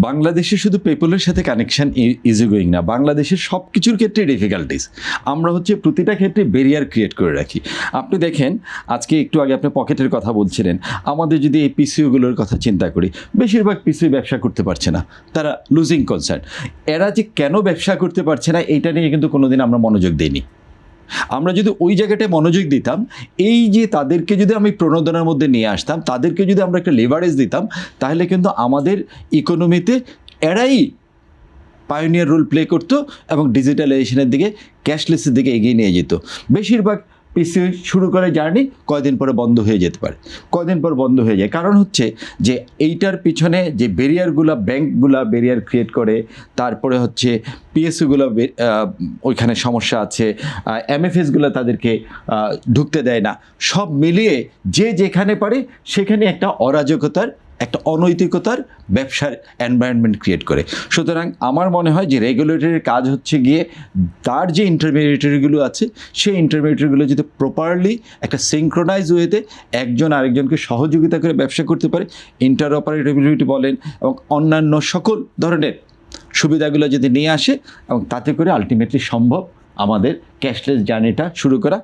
বাংলাদেশে শুধু পেপলের সাথে কানেকশন ইজি গোয়িং না, বাংলাদেশের সব কিছুর ক্ষেত্রে ডিফিকাল্টিস। আমরা হচ্ছে প্রতিটা ক্ষেত্রে ব্যারিয়ার ক্রিয়েট করে রাখি। আপনি দেখেন, আজকে একটু আগে আপনি পকেটের কথা বলছিলেন, আমাদের যদি এই পিসিওগুলোর কথা চিন্তা করি, বেশিরভাগ পিসিও ব্যবসা করতে পারছে না, তারা লুজিং কনসার্ন। এরা যে কেন ব্যবসা করতে পারছে না এইটা নিয়ে কিন্তু কোনোদিন আমরা মনোযোগ দিইনি। আমরা যদি ওই জায়গাটায় মনোযোগ দিতাম, এই যে তাদেরকে যদি আমি প্রণোদনার মধ্যে নিয়ে আসতাম, তাদেরকে যদি আমরা একটা লেভারেজ দিতাম, তাহলে কিন্তু আমাদের ইকোনমিতে এরাই পায়োনিয়ার রোল প্লে করতো এবং ডিজিটালাইজেশনের দিকে, ক্যাশলেসের দিকে এগিয়ে নিয়ে যেত। বেশিরভাগ পিসি শুরু করে জার্নি কয়দিন পরে বন্ধ হয়ে যেতে পারে, কয়দিন পর বন্ধ হয়ে যায়। কারণ হচ্ছে যে এইটার পিছনে যে ব্যারিয়ারগুলো, ব্যাংকগুলো ব্যারিয়ার ক্রিয়েট করে, তারপরে হচ্ছে পিএসইগুলো ওইখানে সমস্যা আছে, এমএফএসগুলো তাদেরকে ঢুকতে দেয় না, সব মিলিয়ে যে যেখানে পারে সেখানে একটা অরাজকতার, একটা অনৈতিকতার ব্যবসার এনভায়রনমেন্ট ক্রিয়েট করে। সুতরাং আমার মনে হয় যে রেগুলেটরের কাজ হচ্ছে গিয়ে তার যে ইন্টারমিডিয়েটারিগুলো আছে, সেই ইন্টারমিডিয়েটারিগুলো যদি প্রপারলি একটা সিঙ্ক্রোনাইজ ওয়েতে একজন আরেকজনকে সহযোগিতা করে ব্যবসা করতে পারে, ইন্টারঅপারেটেবিলিটি বলেন এবং অন্যান্য সকল ধরনের সুবিধাগুলো যদি নিয়ে আসে, এবং তাতে করে আলটিমেটলি সম্ভব আমাদের ক্যাশলেস জার্নিটা শুরু করা।